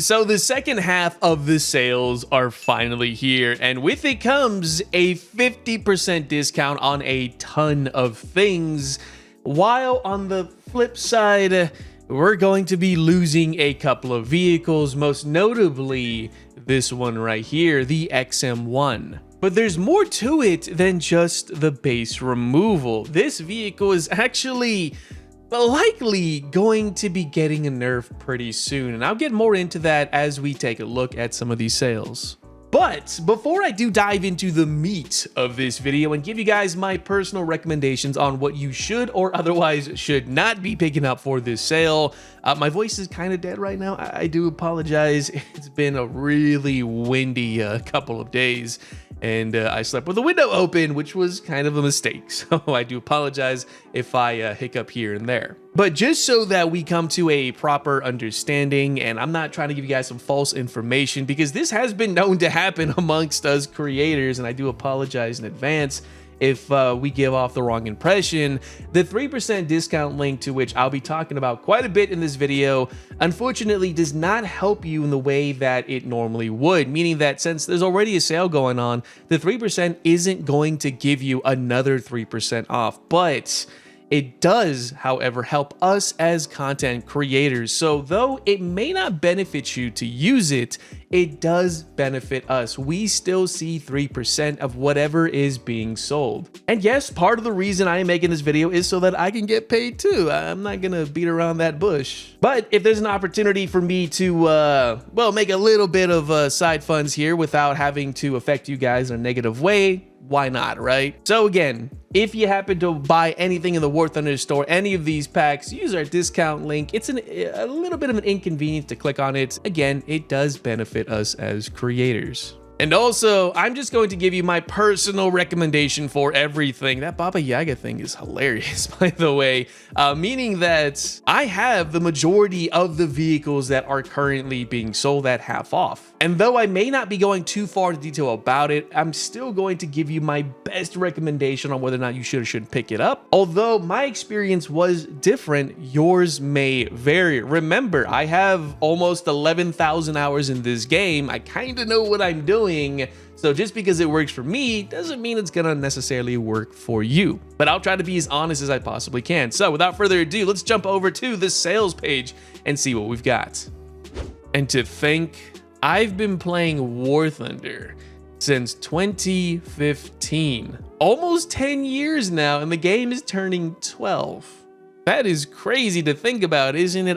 So the second half of the sales are finally here, and with it comes a 50% discount on a ton of things, while on the flip side, we're going to be losing a couple of vehicles, most notably this one right here, the XM1. But there's more to it than just the base removal. This vehicle is actually likely going to be getting a nerf pretty soon, and I'll get more into that as we take a look at some of these sales. But before I do dive into the meat of this video and give you guys my personal recommendations on what you should or otherwise should not be picking up for this sale, my voice is kind of dead right now. I do apologize. It's been a really windy couple of days, and I slept with the window open, which was kind of a mistake. So I do apologize if I hiccup here and there. But just so that we come to a proper understanding, and I'm not trying to give you guys some false information, because this has been known to happen amongst us creators, and I do apologize in advance if we give off the wrong impression. The 3% discount link, to which I'll be talking about quite a bit in this video, unfortunately does not help you in the way that it normally would, meaning that since there's already a sale going on, the 3% isn't going to give you another 3% off, but it does, however, help us as content creators. So though it may not benefit you to use it, it does benefit us. We still see 3% of whatever is being sold. And yes, part of the reason I am making this video is so that I can get paid too. I'm not gonna beat around that bush. But if there's an opportunity for me to, well, make a little bit of side funds here without having to affect you guys in a negative way, why not, right? So again, if you happen to buy anything in the War Thunder store, any of these packs, use our discount link. It's a little bit of an inconvenience to click on it. Again, it does benefit us as creators. And also, I'm just going to give you my personal recommendation for everything. That Baba Yaga thing is hilarious, by the way, meaning that I have the majority of the vehicles that are currently being sold at half off. And though I may not be going too far into detail about it, I'm still going to give you my best recommendation on whether or not you should or shouldn't pick it up. Although my experience was different, yours may vary. Remember, I have almost 11,000 hours in this game. I kind of know what I'm doing. So just because it works for me doesn't mean it's gonna necessarily work for you. But I'll try to be as honest as I possibly can. So without further ado, let's jump over to the sales page and see what we've got. And to think, I've been playing War Thunder since 2015. Almost 10 years now, and the game is turning 12. That is crazy to think about, isn't it?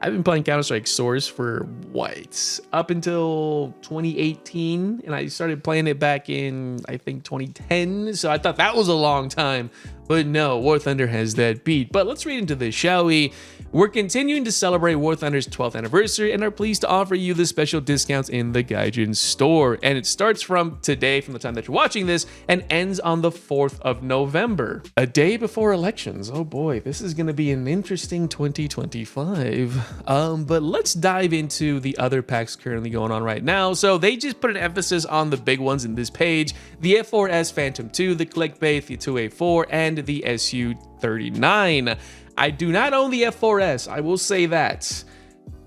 I've been playing Counter-Strike Source for what? Up until 2018, and I started playing it back in, I think, 2010, so I thought that was a long time. But no, War Thunder has that beat. But let's read into this, shall we? We're continuing to celebrate War Thunder's 12th anniversary and are pleased to offer you the special discounts in the Gaijin store. And it starts from today, from the time that you're watching this, and ends on the 4th of November, a day before elections. Oh boy, this is going to be an interesting 2025. But let's dive into the other packs currently going on right now. So they just put an emphasis on the big ones in this page: the F4S Phantom 2, the Clickbait, the 2A4, and the SU-39. I do not own the F4S, I will say that.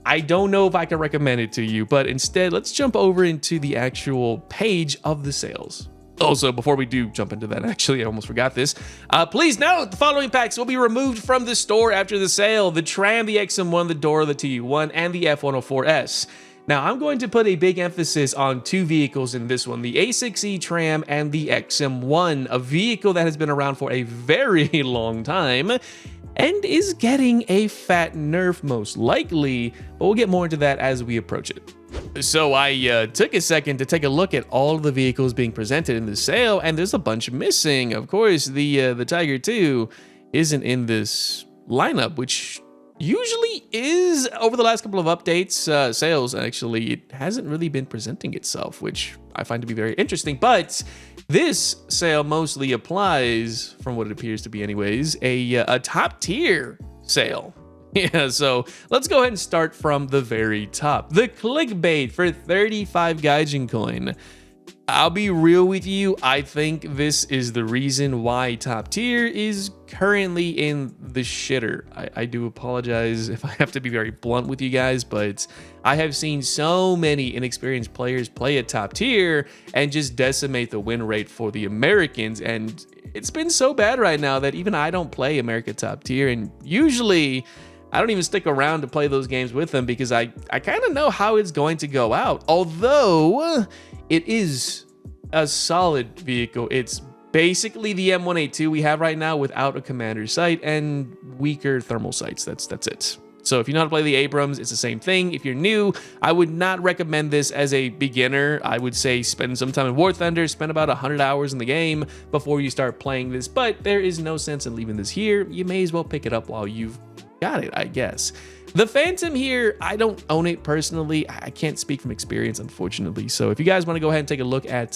I don't know if I can recommend it to you, but instead, let's jump over into the actual page of the sales. Also, before we do jump into that, actually, I almost forgot this. Please note, the following packs will be removed from the store after the sale: the Tram, the XM1, the Dora, the TU1, and the F104S. Now, I'm going to put a big emphasis on two vehicles in this one: the A6E Tram and the XM1, a vehicle that has been around for a very long time and is getting a fat nerf most likely, but we'll get more into that as we approach it. So I took a second to take a look at all of the vehicles being presented in the sale, and there's a bunch missing. Of course, the Tiger 2 isn't in this lineup, which usually is. Over the last couple of updates, sales, actually, it hasn't really been presenting itself, which I find to be very interesting. But this sale mostly applies, from what it appears to be anyways, a top tier sale. Yeah, so let's go ahead and start from the very top. The Clickbait for 35 Gaijin coin. I'll be real with you. I think this is the reason why top tier is currently in the shitter. I do apologize if I have to be very blunt with you guys, but I have seen so many inexperienced players play at top tier and just decimate the win rate for the Americans. And it's been so bad right now that even I don't play America top tier. And usually I don't even stick around to play those games with them because I kind of know how it's going to go out. Although it is a solid vehicle. It's basically the M1A2 we have right now without a commander sight and weaker thermal sights. That's it. So if you know how to play the Abrams, it's the same thing. If you're new, I would not recommend this as a beginner. I would say spend some time in War Thunder, spend about 100 hours in the game before you start playing this, but there is no sense in leaving this here. You may as well pick it up while you've got it, I guess. The Phantom here, I don't own it personally. I can't speak from experience, unfortunately. So if you guys want to go ahead and take a look at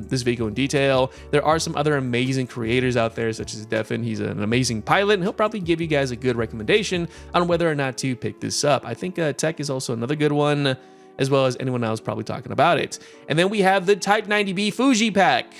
this vehicle in detail, there are some other amazing creators out there, such as Defin. He's an amazing pilot, and he'll probably give you guys a good recommendation on whether or not to pick this up. I think Tech is also another good one, as well as anyone else probably talking about it. And then we have the Type 90B Fuji pack.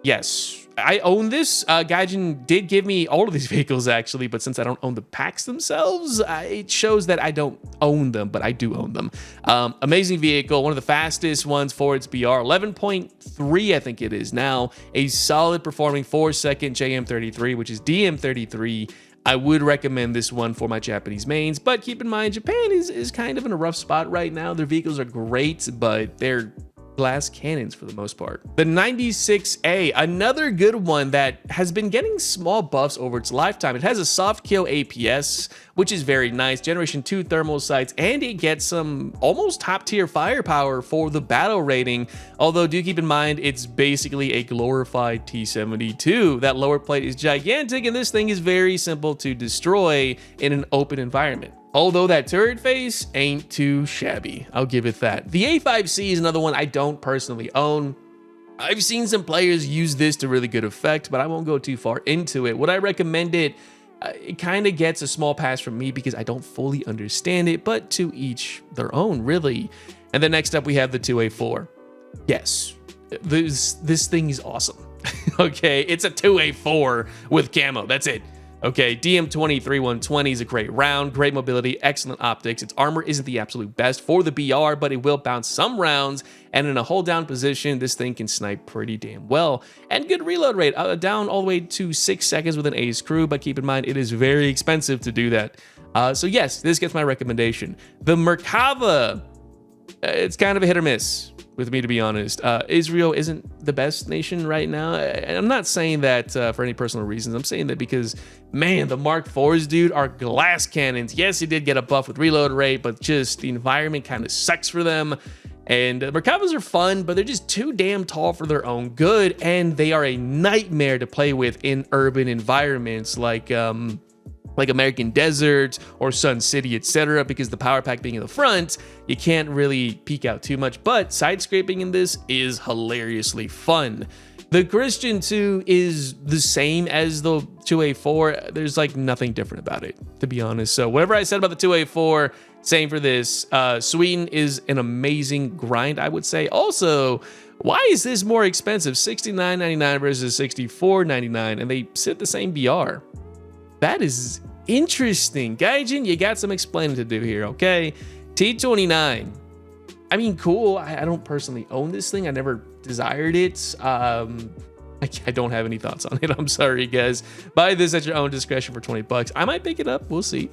Yes, I own this. Gaijin did give me all of these vehicles actually, but since I don't own the packs themselves, it shows that I don't own them, but I do own them. Amazing vehicle, one of the fastest ones for its BR, 11.3 I think it is now. A solid performing 4-second JM33, which is DM33. I would recommend this one for my Japanese mains, but keep in mind, Japan is kind of in a rough spot right now. Their vehicles are great, but they're glass cannons for the most part. The 96A, another good one that has been getting small buffs over its lifetime. It has a soft kill APS, which is very nice, generation 2 thermal sights, and it gets some almost top tier firepower for the battle rating. Although do keep in mind, it's basically a glorified T-72. That lower plate is gigantic, and this thing is very simple to destroy in an open environment. Although that turret face ain't too shabby, I'll give it that. The A5C is another one I don't personally own. I've seen some players use this to really good effect, but I won't go too far into it. Would I recommend it? It kind of gets a small pass from me because I don't fully understand it, but to each their own, really. And then next up we have the 2A4. Yes, this thing is awesome. Okay, it's a 2A4 with camo, that's it. Okay, DM23-120 is a great round, great mobility, excellent optics. Its armor isn't the absolute best for the BR, but it will bounce some rounds, and in a hold down position, this thing can snipe pretty damn well. And good reload rate, down all the way to 6 seconds with an ace crew, but keep in mind, it is very expensive to do that. So yes, this gets my recommendation. The Merkava, it's kind of a hit or miss with me, to be honest. Israel isn't the best nation right now. And I'm not saying that for any personal reasons. I'm saying that because, man, the Mark IVs, dude, are glass cannons. Yes, it did get a buff with reload rate, but just the environment kind of sucks for them. And Merkavas are fun, but they're just too damn tall for their own good, and they are a nightmare to play with in urban environments like American Desert or Sun City, etc. Because the power pack being in the front, you can't really peek out too much, but side scraping in this is hilariously fun. The Christian 2 is the same as the 2A4. There's like nothing different about it, to be honest. So whatever I said about the 2A4, same for this. Sweden is an amazing grind, I would say. Also, why is this more expensive? $69.99 versus $64.99, and they sit the same BR. That is interesting. Gaijin, you got some explaining to do here, okay? T29. I mean, cool. I don't personally own this thing. I never desired it. I don't have any thoughts on it. I'm sorry, guys. Buy this at your own discretion for 20 bucks. I might pick it up. We'll see.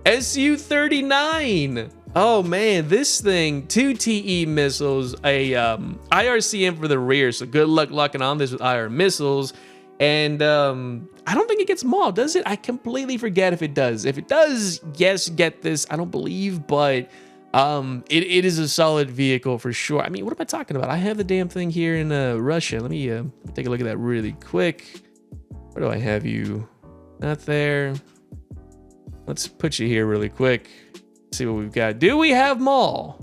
Su-39. Oh, man. This thing, 2 TE missiles, a IRCM for the rear. So good luck locking on this with IR missiles. And I don't think it gets mauled, does it? I completely forget if it does. If it does, yes, get this. I don't believe, but it is a solid vehicle for sure. I mean, what am I talking about? I have the damn thing here in Russia. Let me take a look at that really quick. Where do I have you? Not there. Let's put you here really quick. See what we've got. Do we have maul?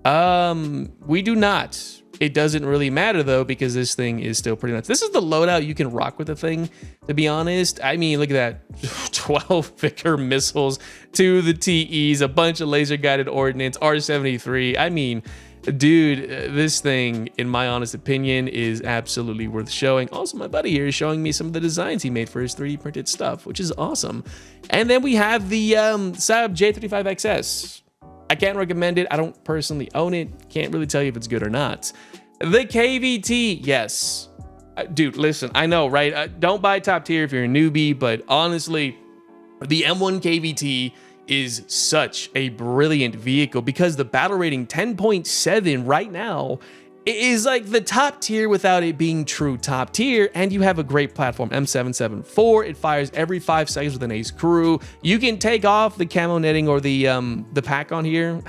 We do not. It doesn't really matter though, because this thing is still pretty nuts. This is the loadout you can rock with the thing, to be honest. I mean, look at that. 12 Vickers missiles to the TEs, a bunch of laser guided ordnance, R73. I mean, Dude, this thing, in my honest opinion, is absolutely worth showing. Also, my buddy here is showing me some of the designs he made for his 3D printed stuff, which is awesome. And then we have the Saab J35XS. I can't recommend it. I don't personally own it. Can't really tell you if it's good or not. The KVT, yes. Dude, listen, I know, right? Don't buy top tier if you're a newbie, but honestly, the M1 KVT is such a brilliant vehicle because the battle rating 10.7 right now is like the top tier without it being true top tier, and you have a great platform, M774. It fires every 5 seconds with an ace crew. You can take off the camo netting or the pack on here.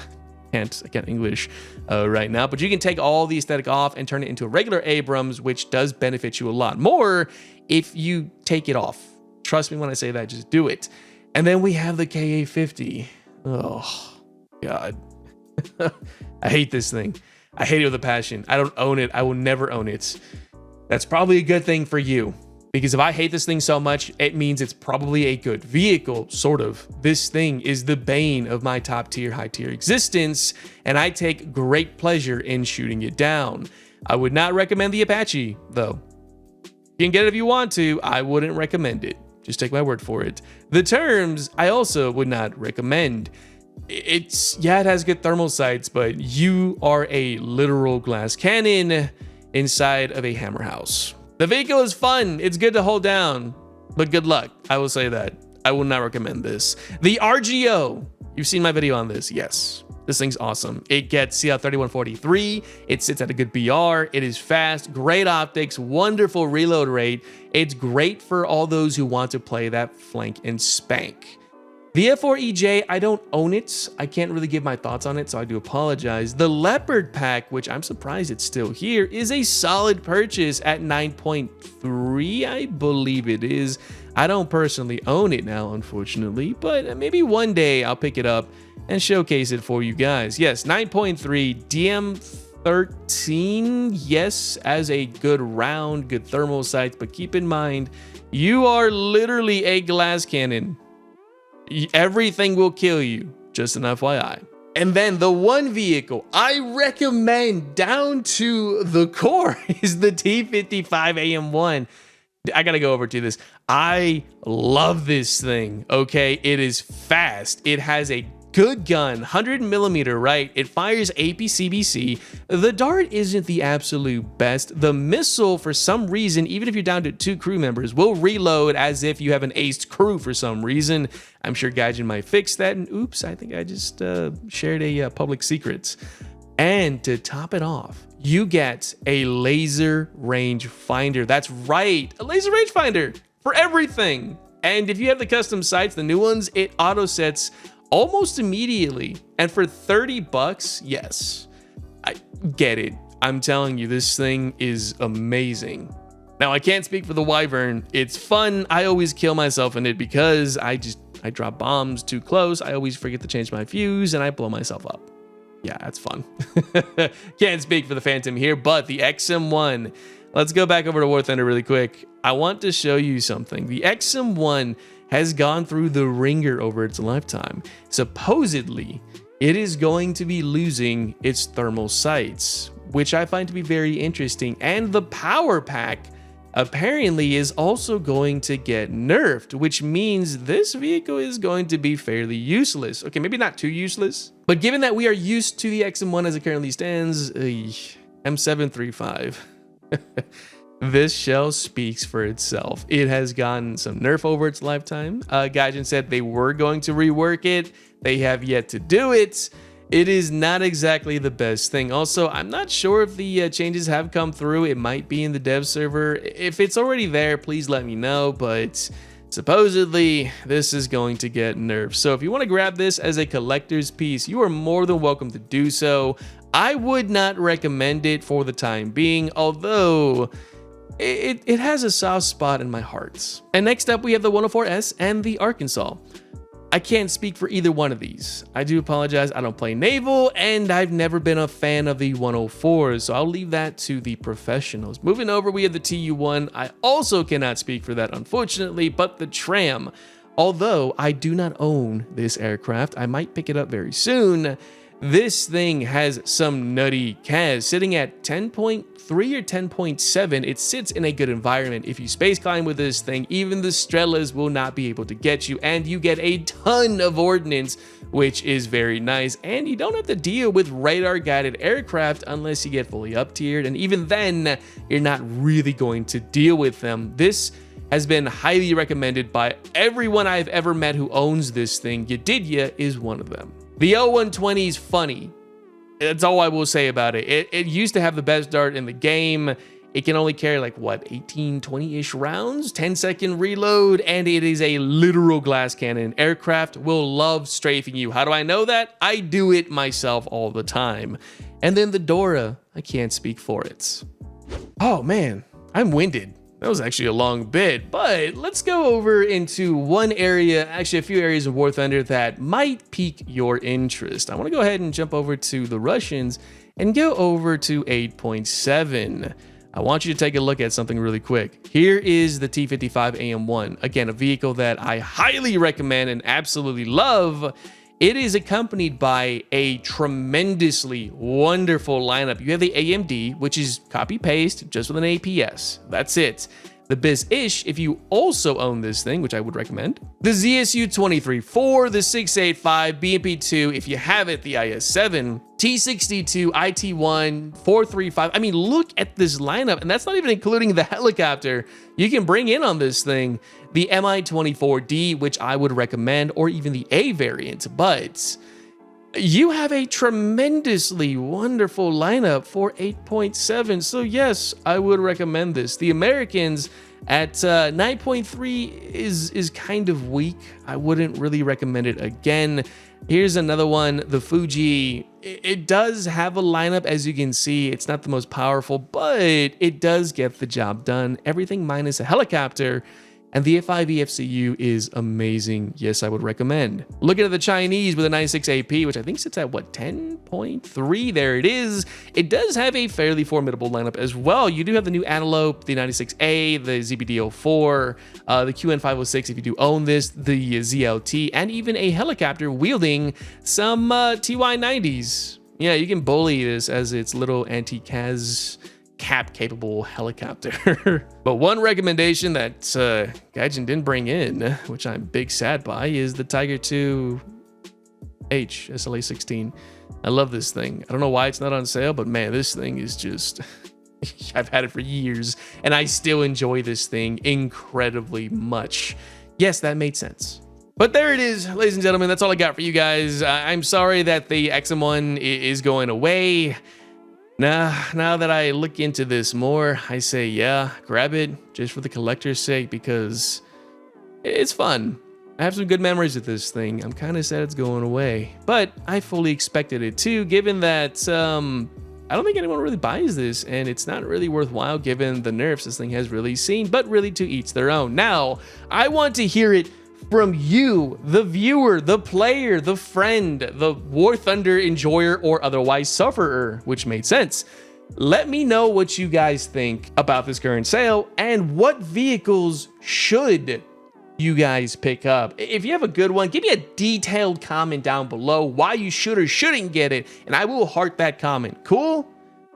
I can't English right now, but you can take all the aesthetic off and turn it into a regular Abrams, which does benefit you a lot more if you take it off. Trust me when I say that, just do it. And then we have the KA50. Oh, God. I hate this thing. I hate it with a passion. I don't own it. I will never own it. That's probably a good thing for you, because if I hate this thing so much, it means it's probably a good vehicle, sort of. This thing is the bane of my top tier, high tier existence, and I take great pleasure in shooting it down. I would not recommend the Apache, though. You can get it if you want to. I wouldn't recommend it. Just take my word for it. The terms, I also would not recommend. It has good thermal sights, but you are a literal glass cannon inside of a hammer house. The vehicle is fun. It's good to hold down, but good luck. I will say that. I will not recommend this. The RGO. You've seen my video on this. Yes. This thing's awesome. It gets CL3143. It sits at a good BR. It is fast, great optics, wonderful reload rate. It's great for all those who want to play that flank and spank. The F4EJ, I don't own it. I can't really give my thoughts on it, so I do apologize. The Leopard pack, which I'm surprised it's still here, is a solid purchase at 9.3, I believe it is. I don't personally own it now, unfortunately, but maybe one day I'll pick it up and showcase it for you guys. Yes, 9.3, DM13, yes, as a good round, good thermal sights, but keep in mind, you are literally a glass cannon. Everything will kill you, just an FYI. And then the one vehicle I recommend down to the core is the T55 AM1. I gotta go over to this. I love this thing, okay? It is fast. It has a good gun, 100 millimeter, right? It fires APCBC. The dart isn't the absolute best. The missile, for some reason, even if you're down to 2 crew members, will reload as if you have an aced crew for some reason. I'm sure Gaijin might fix that. And oops, I think I just shared a public secret. And to top it off, you get a laser range finder. That's right, a laser range finder for everything. And if you have the custom sights, the new ones, it auto sets almost immediately. And for 30 bucks, yes, I get it. I'm telling you, this thing is amazing. Now, I can't speak for the Wyvern. It's fun. I always kill myself in it because I drop bombs too close. I always forget to change my fuse and I blow myself up. Yeah, that's fun. Can't speak for the Phantom here, but the XM1. Let's go back over to War Thunder really quick. I want to show you something. The XM1 has gone through the ringer over its lifetime. Supposedly, it is going to be losing its thermal sights, which I find to be very interesting. And the power pack apparently is also going to get nerfed, which means this vehicle is going to be fairly useless. Okay, maybe not too useless, but given that we are used to the XM1 as it currently stands, M735. This shell speaks for itself. It has gotten some nerf over its lifetime. Gaijin said they were going to rework it. They have yet to do it. It is not exactly the best thing. Also, I'm not sure if the changes have come through. It might be in the dev server. If it's already there, please let me know. But supposedly, this is going to get nerfed. So if you want to grab this as a collector's piece, you are more than welcome to do so. I would not recommend it for the time being, although it has a soft spot in my heart. And next up, we have the 104S and the Arkansas. I can't speak for either one of these. I do apologize. I don't play naval, and I've never been a fan of the 104s, so I'll leave that to the professionals. Moving over, we have the TU1. I also cannot speak for that, unfortunately, but the Tram. Although I do not own this aircraft, I might pick it up very soon. This thing has some nutty CAS, sitting at 10.3 or 10.7. It sits in a good environment. If you space climb with this thing, even the Strelas will not be able to get you, and you get a ton of ordnance, which is very nice. And you don't have to deal with radar guided aircraft unless you get fully up tiered, and even then, you're not really going to deal with them. This has been highly recommended by everyone I've ever met who owns this thing. Yedidia is one of them. The L120 is funny. That's all I will say about it. It used to have the best dart in the game. It can only carry like, what, 18, 20-ish rounds, 10-second reload, and it is a literal glass cannon. Aircraft will love strafing you. How do I know that? I do it myself all the time. And then the Dora, I can't speak for it. Oh man, I'm winded. That was actually a long bit, but let's go over into one area, actually a few areas of War Thunder that might pique your interest. I want to go ahead and jump over to the Russians and go over to 8.7. I want you to take a look at something really quick. Here is the T-55 AM1. Again, a vehicle that I highly recommend and absolutely love. It is accompanied by a tremendously wonderful lineup. You have the AMD, which is copy-paste, just with an APS. That's it. The Biz-ish, if you also own this thing, which I would recommend. The ZSU 23-4, the 685, BMP-2, if you have it, the IS-7, T-62, IT-1, 435. I mean, look at this lineup, and that's not even including the helicopter you can bring in on this thing. The Mi-24D, which I would recommend, or even the A variant, but you have a tremendously wonderful lineup for 8.7. So yes, I would recommend this. The Americans at 9.3 is kind of weak. I wouldn't really recommend it again. Here's another one, the Fuji. It does have a lineup, as you can see. It's not the most powerful, but it does get the job done. Everything minus a helicopter. And the F5 EFCU is amazing. Yes, I would recommend. Looking at the Chinese with a 96 AP, which I think sits at, what, 10.3? There it is. It does have a fairly formidable lineup as well. You do have the new Antelope, the 96A, the ZBD-04, the QN506 if you do own this, the ZLT, and even a helicopter wielding some TY-90s. Yeah, you can bully this as its little anti-CAS cap-capable helicopter. But one recommendation that Gaijin didn't bring in, which I'm big sad by, is the Tiger II H SLA-16. I love this thing. I don't know why it's not on sale, but man, this thing is just... I've had it for years, and I still enjoy this thing incredibly much. Yes, that made sense. But there it is, ladies and gentlemen. That's all I got for you guys. I'm sorry that the XM1 is going away. Now that I look into this more, I say, yeah, grab it just for the collector's sake because it's fun. I have some good memories with this thing. I'm kind of sad it's going away, but I fully expected it too, given that I don't think anyone really buys this, and it's not really worthwhile given the nerfs this thing has really seen, but really to each their own. Now, I want to hear it from you, the viewer, the player, the friend, the War Thunder enjoyer or otherwise sufferer, which made sense. Let me know what you guys think about this current sale and what vehicles should you guys pick up. If you have a good one, give me a detailed comment down below why you should or shouldn't get it, and I will heart that comment. Cool?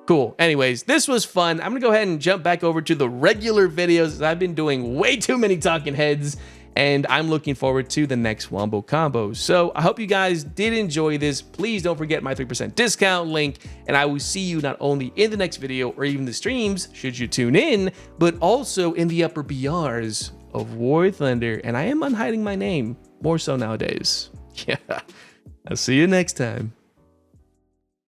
Cool. Anyways, this was fun. I'm gonna go ahead and jump back over to the regular videos as I've been doing way too many talking heads, and I'm looking forward to the next Wombo combo. So I hope you guys did enjoy this. Please don't forget my 3% discount link, and I will see you not only in the next video or even the streams, should you tune in, but also in the upper BRs of War Thunder. And I am unhiding my name, more so nowadays. Yeah, I'll see you next time.